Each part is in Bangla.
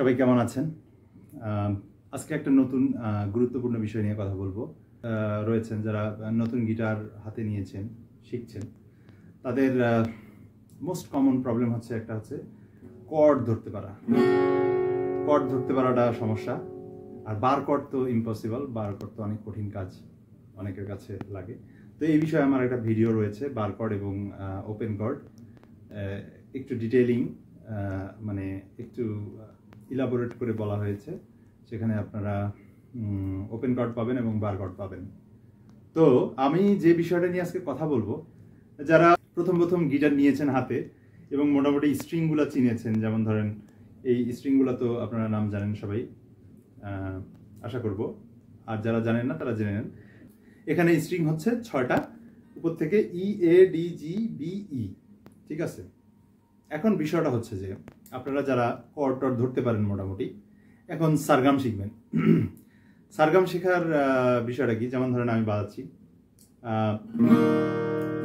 সবাই কেমন আছেন? আজকে একটা নতুন গুরুত্বপূর্ণ বিষয় নিয়ে কথা বলবো। রয়েছেন যারা নতুন গিটার হাতে নিয়েছেন, শিখছেন, তাদের মোস্ট কমন প্রবলেম হচ্ছে একটা হচ্ছে কর্ড ধরতে পারা। কর্ড ধরতে পারাটা সমস্যা, আর বার কর্ড তো ইম্পসিবল। বার কর্ড তো অনেক কঠিন কাজ, অনেকের কাছে লাগে। তো এই বিষয়ে আমার একটা ভিডিও রয়েছে, বার কর্ড এবং ওপেন কর্ড, একটু ডিটেইলিং মানে একটু ইলাবোরেট করে বলা হয়েছে। সেখানে আপনারা ওপেন কর্ড পাবেন এবং বার কর্ড পাবেন। তো আমি যে বিষয়টা নিয়ে আজকে কথা বলবো, যারা প্রথম গিটার নিয়েছেন হাতে এবং মোটামুটি স্ট্রিংগুলো চিনেছেন, যেমন ধরেন এই স্ট্রিংগুলো তো আপনারা নাম জানেন সবাই, আশা করব। আর যারা জানেন না তারা জেনে নেন। এখানে স্ট্রিং হচ্ছে 6টা, উপর থেকে ই, এ, ডি, জি, বি, ই, ঠিক আছে। এখন বিষয়টা হচ্ছে যে আপনারা যারা কর্ড টর্ড ধরতে পারেন মোটামুটি, এখন সারগাম শিখবেন। সারগাম শেখার বিষয়টা কি, যেমন ধরেন আমি বাজাচ্ছি,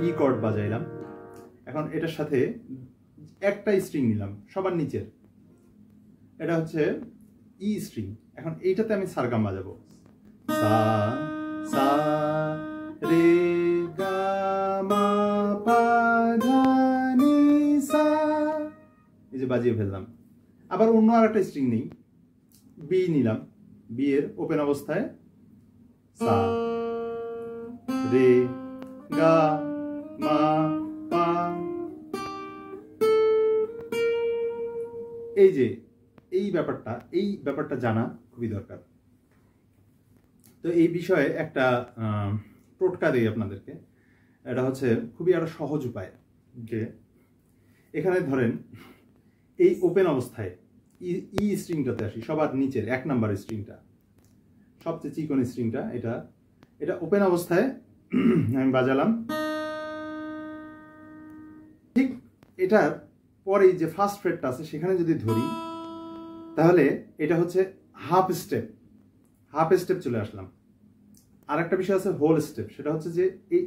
ই কর্ড বাজাইলাম, এখন এটার সাথে একটা স্ট্রিং নিলাম সবার নিচের, এটা হচ্ছে ই স্ট্রিং। এখন এইটাতে আমি সারগাম বাজাবো, সা সা রে গা মা পা ধা নি সা, এই যে বাজিয়ে ফেললাম। আবার অন্য আর একটা স্ট্রিং নেই, বি নিলাম, বি এর ওপেন অবস্থায় সা রে গা মা পা, এই যে এই ব্যাপারটা জানা খুবই দরকার। তো এই বিষয়ে একটা টোটকা দিই আপনাদেরকে। এটা হচ্ছে খুবই একটা সহজ উপায়, যে এখানে ধরেন এই ওপেন অবস্থায় ই স্ট্রিংটাতে আসি, সবার নিচের 1 নাম্বার স্ট্রিংটা, সবচেয়ে চিকন স্ট্রিংটা, এটা ওপেন অবস্থায় আমি বাজালাম। ঠিক এটার পরে যে ফার্স্ট ফ্রেটটা আছে সেখানে যদি ধরি, তাহলে এটা হচ্ছে হাফ স্টেপ চলে আসলাম। আর একটা বিষয় আছে হোল স্টেপ, সেটা হচ্ছে যে এই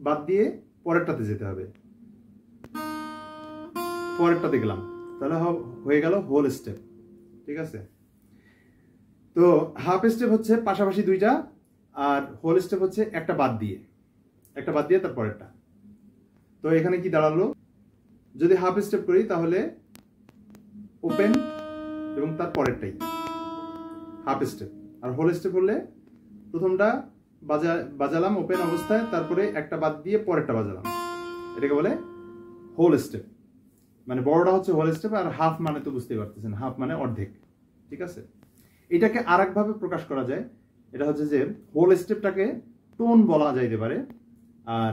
বাদ দিয়ে পরেরটাতে যেতে হবে, পরেরটাতে গেলাম, তাহলে হয়ে গেল হোল স্টেপ, ঠিক আছে। তো হাফ স্টেপ হচ্ছে পাশাপাশি দুইটা, আর হোল স্টেপ হচ্ছে একটা বাদ দিয়ে তার পরেরটা। তো এখানে কি দাঁড়ালো, যদি হাফ স্টেপ করি তাহলে ওপেন এবং তার পরেরটাই হাফ স্টেপ, আর হোল স্টেপ হলে প্রথমটা বাজালাম ওপেন অবস্থায়, তারপরে একটা বাদ দিয়ে পরেরটা বাজালাম, এটাকে বলে হোল স্টেপ। মানে বড়টা হচ্ছে হোল স্টেপ, আর হাফ মানে তো বুঝতেই পারতেছেন, হাফ মানে অর্ধেক, ঠিক আছে। এটাকে আর একভাবে প্রকাশ করা যায়, এটা হচ্ছে যে হোল স্টেপটাকে টোন বলা যাইতে পারে, আর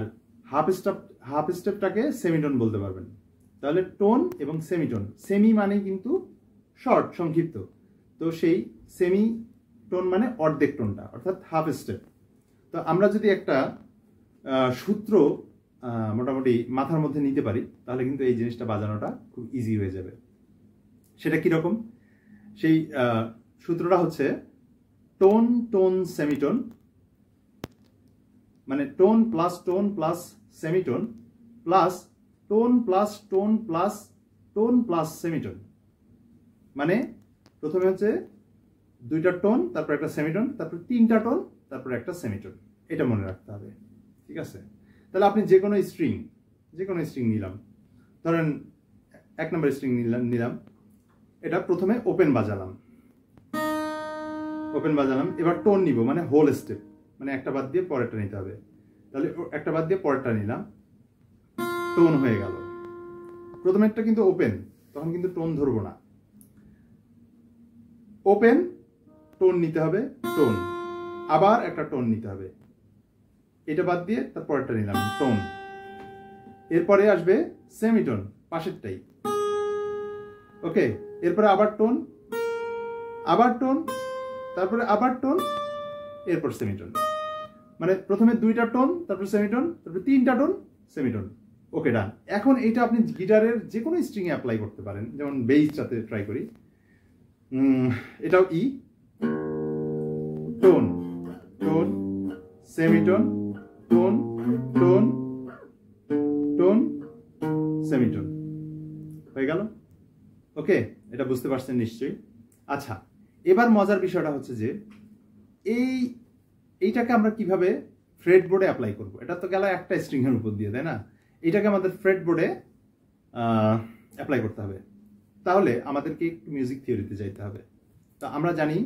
হাফ স্টেপটাকে সেমিটোন বলতে পারবেন। তাহলে টোন এবং সেমিটোন, সেমি মানে কিন্তু শর্ট, সংক্ষিপ্ত, তো সেই সেমি টোন মানে অর্ধেক টোনটা, অর্থাৎ হাফ স্টেপ। তো আমরা যদি একটা সূত্র মোটামুটি মাথার মধ্যে নিতে পারি, তাহলে কিন্তু এই জিনিসটা বাজানোটা খুব ইজি হয়ে যাবে। সেটা কিরকম, সেই সূত্রটা হচ্ছে টোন টোন সেমিটোন, মানে tone plus semitone plus tone plus semitone. মানে প্রথমে হচ্ছে 2টা টোন, তারপর একটা সেমিটোন, তারপর 3টা টোন, তারপর একটা সেমিটোন। এটা মনে রাখতে হবে, ঠিক আছে। তাহলে আপনি যে কোনো স্ট্রিং নিলাম, ধরেন 1 নম্বর স্ট্রিং নিলাম, এটা প্রথমে ওপেন বাজালাম, এবার টোন নিব, মানে হোল স্টেপ, মানে একটা বাদ দিয়ে পরেরটা নিতে হবে। তাহলে একটা বাদ দিয়ে পরেরটা নিলাম, টোন হয়ে গেল। প্রথমেরটা কিন্তু ওপেন, তখন কিন্তু টোন ধরবো না, ওপেন টোন নিতে হবে, টোন, আবার একটা টোন নিতে হবে, এটা বাদ দিয়ে তার পরেরটা নিলাম, টোন। এরপরে আসবে সেমিটোন, পাশেরটাই, ওকে। এরপরে আবার টোন, তারপরে আবার টোন, এরপর সেমিটোন। মানে প্রথমে 2টা টোন, তারপর সেমিটোন, তারপর 3টা টোন, সেমিটোন, ওকে, ডান। এখন এটা আপনি গিটারের যে কোনো স্ট্রিং এ অ্যাপ্লাই করতে পারেন, যেমন বেসটাতে ট্রাই করি, এটাও E, tone tone semitone, tone tone tone semitone, হয়ে গেল, ওকে। এটা বুঝতে পারছেন নিশ্চয়ই। আচ্ছা, এবার মজার বিষয়টা হচ্ছে যে এইটাকে আমরা কিভাবে ফ্রেট বোর্ডে অ্যাপ্লাই করব। এটা তো গেল একটা স্ট্রিং এর উপর দিয়ে, তাই না? এটাকে আমাদের ফ্রেট বোর্ডে অ্যাপ্লাই করতে হবে। তাহলে আমাদেরকে একটু মিউজিক থিওরিতে যাইতে হবে। তো আমরা জানি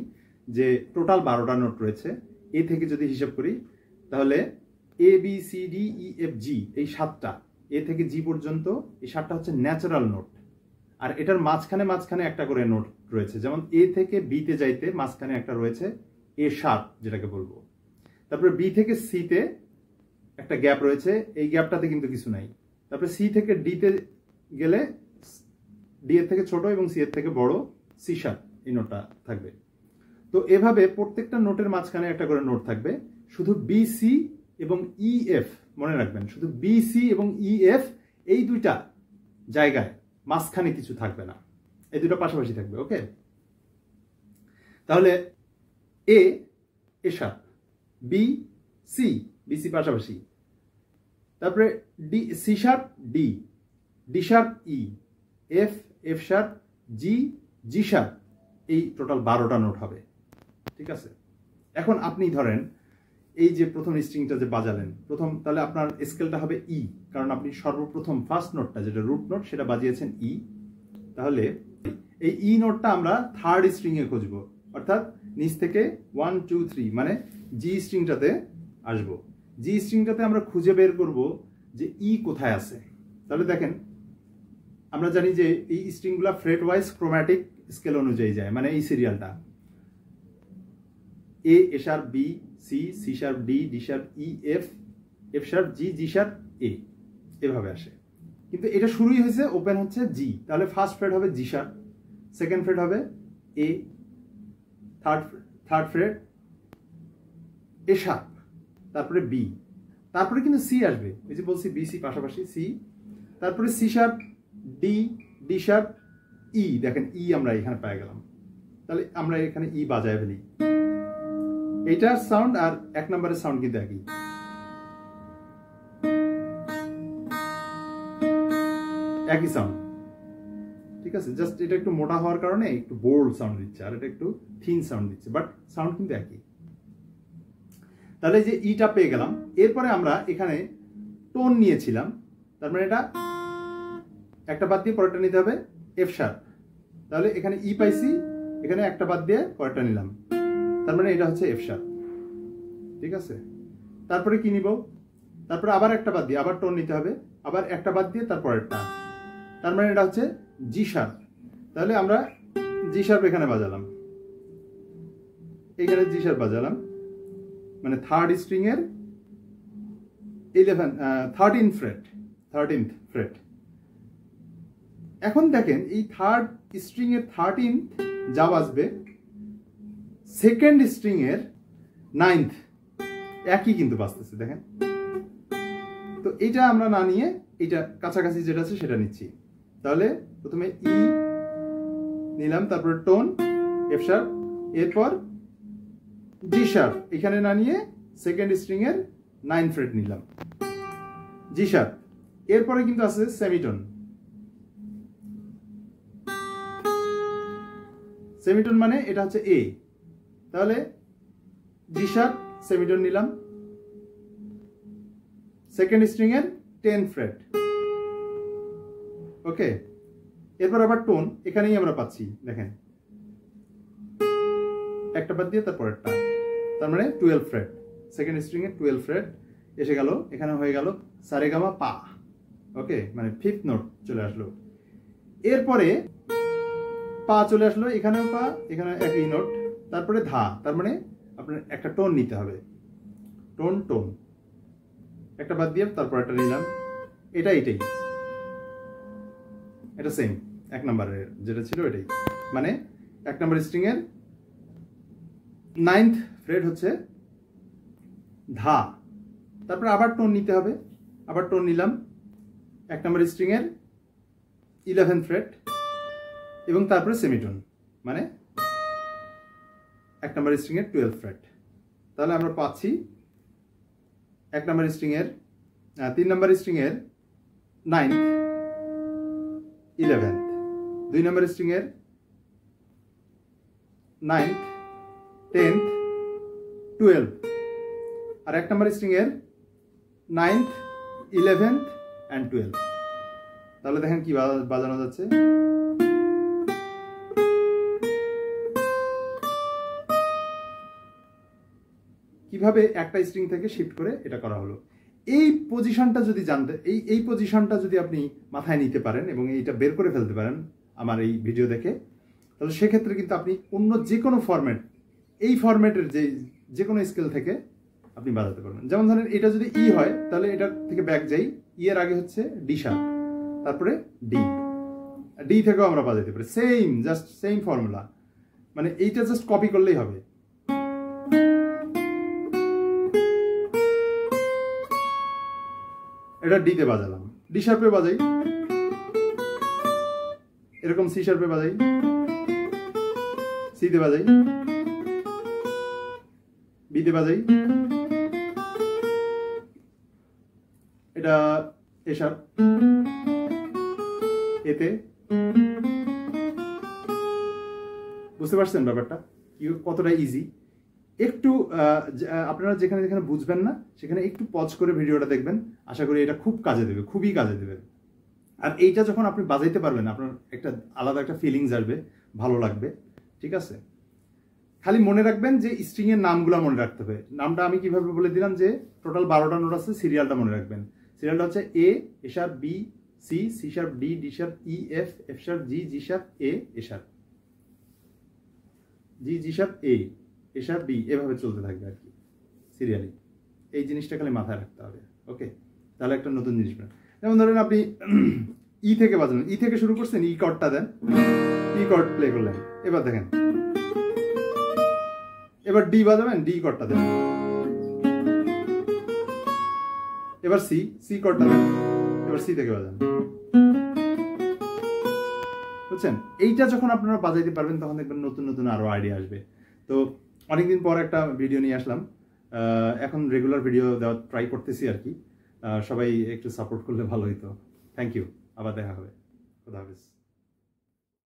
যে টোটাল 12টা নোট রয়েছে। এ থেকে যদি হিসাব করি তাহলে A B C D E F G, এই 7টা, এ থেকে জি পর্যন্ত এই 7টা হচ্ছে ন্যাচারাল নোট। আর এটার মাঝখানে একটা করে নোট রয়েছে, যেমন এ থেকে বিতে যাইতে মাঝখানে একটা রয়েছে এ শার্প, যেটাকে বলবো। তারপরে বি থেকে সিতে একটা গ্যাপ রয়েছে, এই গ্যাপটাতে কিন্তু কিছু নাই। তারপরে সি থেকে ডিতে গেলে ডি এর থেকে ছোট এবং সি এর থেকে বড় সি শার্প, এই নোটটা থাকবে। তো এভাবে প্রত্যেকটা নোটের মাঝখানে একটা করে নোট থাকবে। শুধু বি সি এবং ই এফ মনে রাখবেন, শুধু বি সি এবং ই এফ এই দুইটা জায়গায় মাঝখানে কিছু থাকবে না, এই দুটো পাশাপাশি থাকবে। ওকে, তাহলে A A sharp, B C, B C পাশাপাশি, তারপরে D C sharp D, D sharp E, F F sharp G, G sharp, এই টোটাল 12টা নোট হবে। ঠিক আছে, এখন আপনি ধরেন এই যে প্রথম স্ট্রিংটা যে বাজালেন প্রথম, তাহলে আপনার স্কেলটা হবে ই, কারণ আপনি সর্বপ্রথম ফার্স্ট নোটটা যেটা রুট নোট সেটা বাজিয়েছেন ই। তাহলে এই ই নোটটা আমরা থার্ড স্ট্রিং এ খুঁজবো, অর্থাৎ নিচ থেকে 1 2 3 মানে জি স্ট্রিংটাতে আসবো। জি স্ট্রিংটাতে আমরা খুঁজে বের করব যে ই কোথায় আছে। তাহলে দেখেন, আমরা জানি যে এই স্ট্রিংগুলা ফ্রেট ওয়াইজ ক্রোম্যাটিক স্কেল অনুযায়ী যায়, মানে এই সিরিয়ালটা A, A sharp B, C, C sharp D, D sharp E, F, F sharp G, G sharp A, এভাবে আসে। কিন্তু এটা শুরুই হয়েছে ওপেন হচ্ছে জি, তাহলে ফার্স্ট ফ্রেট হবে জি শার্প, সেকেন্ড ফ্রেট হবে A, third fret A sharp, তারপরে বি, তারপরে কিন্তু সি আসবে, এই যে বলছি বি সি পাশাপাশি সি, তারপরে C sharp D, D sharp E. দেখেন ই আমরা এখানে পেয়ে গেলাম, তাহলে আমরা এখানে ই বাজায় ফেলি। এইটার সাউন্ড আর 1 নম্বরের সাউন্ড কিন্তু একই। একই সাউন্ড, ঠিক আছে, জাস্ট এটা একটু মোটা হওয়ার কারণে একটু বোল্ড সাউন্ড দিচ্ছে, আর এটা একটু থিন সাউন্ড দিচ্ছে, বাট সাউন্ড কিন্তু একই। তাহলে যে ইটা পেয়ে গেলাম, এরপরে আমরা এখানে টোন নিয়েছিলাম, তার মানে এটা একটা বাদ দিয়ে পরেরটা নিতে হবে এফ শার্প। তাহলে এখানে ই পাইছি, এখানে একটা বাদ দিয়ে পরেরটা নিলাম, তার মানে এটা হচ্ছে এফ শার্প। ঠিক আছে, তারপরে কি নিব, তারপরে আবার একটা বাদ দিয়ে আবার টোন নিতে হবে, আবার একটা বাদ দিয়ে তারপরেরটা, তার মানে এটা হচ্ছে জি শার্প। তাহলে আমরা জি শার্প এখানে বাজালাম, এখানে জি শার্প বাজালাম, মানে থার্ড স্ট্রিং এর 13th ফ্রেট। এখন দেখেন এই থার্ড স্ট্রিং এর 13th যা বাজবে, সেকেন্ড স্ট্রিং এর 9th একই কিন্তু বাজতেছে, দেখেন। তো এটা আমরা না নিয়ে এটা কাছাকাছি যেটা আছে সেটা নিচ্ছি। তাহলে প্রথমে ই নিলাম, তারপরে টোন এফ শার্প, এরপর জি শার্প এখানে না নিয়ে সেকেন্ড স্ট্রিং এর 9th ফ্রেট নিলাম, জি শার্প। এরপরে কিন্তু আছে সেমিটোন, সেমিটোন মানে এটা হচ্ছে এ, তাহলে জি শার্প সেমিটোন নিলাম, সেকেন্ড স্ট্রিং এর 10th ফ্রেট। ওকে, এরপর আবার টোন এখানেই আমরা পাচ্ছি, দেখেন একটা বাদ দিয়ে তারপরেরটা, তার মানে 12th ফ্রেট, সেকেন্ড স্ট্রিং এর 12th ফ্রেট এসে গেল, এখানে হয়ে গেল সারেগামা পা। ওকে, মানে 5th নোট চলে আসলো। এরপরে পা চলে আসলো, এখানেও পা, এখানে একই নোট, তারপরে ধা, তার মানে আপনার একটা টোন নিতে হবে, টোন টোন একটা বাদ দিয়ে তারপর একটা নিলাম, এটাই এটা সেম 1 নম্বরের যেটা ছিল এটাই, মানে 1 নম্বর স্ট্রিং এর 9th ফ্রেট হচ্ছে ধা, তারপর আবার টোন নিতে হবে, আবার টোন নিলাম 1 নম্বর স্ট্রিং এর 11th ফ্রেট এবং তারপরে সেমিটোন, মানে 1 নম্বর স্ট্রিং এর 12th ফ্রেট। তাহলে আমরা পাচ্ছি 1 নম্বর স্ট্রিং এর 3 নম্বর স্ট্রিং এর 9th 11th, 2 নম্বর স্ট্রিং এর 9th 10th 12th, আর 1 নাম্বার স্ট্রিং এর 9th 11th and 12th। তাহলে দেখেন কি বাজানো যাচ্ছে। কিভাবে একটা স্ট্রিং থেকে শিফট করে এটা করা হলো। এই পজিশনটা যদি জানতে, এই পজিশনটা যদি আপনি মাথায় নিতে পারেন এবং এইটা বের করে ফেলতে পারেন আমার এই ভিডিও দেখে, তাহলে সেক্ষেত্রে কিন্তু আপনি অন্য যে কোনো ফরম্যাট, এই ফরম্যাটের যে কোনো স্কেল থেকে আপনি বাজাতে পারবেন। যেমন ধরেন এটা যদি ই হয়, তাহলে এটা থেকে ব্যাক যাই, ই এর আগে হচ্ছে ডি শার্প, তারপরে ডি, ডি থেকেও আমরা বাজাতে পারি। জাস্ট সেম ফর্মুলা, মানে এইটা জাস্ট কপি করলেই হবে। এটা ডি তে বাজালাম, ডি শার্পে বাজাই, এরকম সি শার্পে বাজাই, সি তে বাজাই, বি তে বাজাই, এটা এ শার্প, এতে। বুঝতে পারছেন ব্যাপারটা কতটা ইজি? একটু আপনারা যেখানে যেখানে বুঝবেন না সেখানে একটু পজ করে ভিডিওটা দেখবেন, আশা করি এটা খুব কাজে দেবে, খুবই কাজে দেবে। আর এইটা যখন আপনি বাজাইতে পারবেন, আপনার একটা আলাদা একটা ফিলিংস আসবে, ভালো লাগবে। ঠিক আছে, খালি মনে রাখবেন যে স্ট্রিং এর নামগুলো মনে রাখতে হবে। নামটা আমি কিভাবে বলে দিলাম যে টোটাল 12টা নোট আছে, সিরিয়ালটা মনে রাখবেন। সিরিয়ালটা হচ্ছে A, A sharp, B, C, C sharp, D, D sharp, E, F, F sharp, G, G sharp, A, A sharp, G, G sharp, A, A sharp, B, এভাবে চলতে থাকবে আর কি সিরিয়ালি। এই জিনিসটা খালি মাথায় রাখতে হবে। ওকে, তাহলে একটা নতুন জিনিস। যেমন ধরেন আপনি ই থেকে বাজালেন, ই থেকে শুরু করছেন, ই কর্ডটা দেন, ই কর্ড প্লে করলেন, এবার দেখেন, এবার ডি বাজাবেন, ডি কর্ডটা দেন, এবার সি, সি কর্ডটা দেন, এবার সি থেকে বাজান। বুঝছেন? এইটা যখন আপনারা বাজাইতে পারবেন তখন দেখবেন নতুন নতুন আরো আইডিয়া আসবে। তো অনেকদিন পর একটা ভিডিও নিয়ে আসলাম, এখন রেগুলার ভিডিও দেওয়ার ট্রাই করতেছি আর কি। সবাই একটু সাপোর্ট করলে ভালো হইতো। থ্যাংক ইউ, আবার দেখা হবে। খুদা হাফেজ।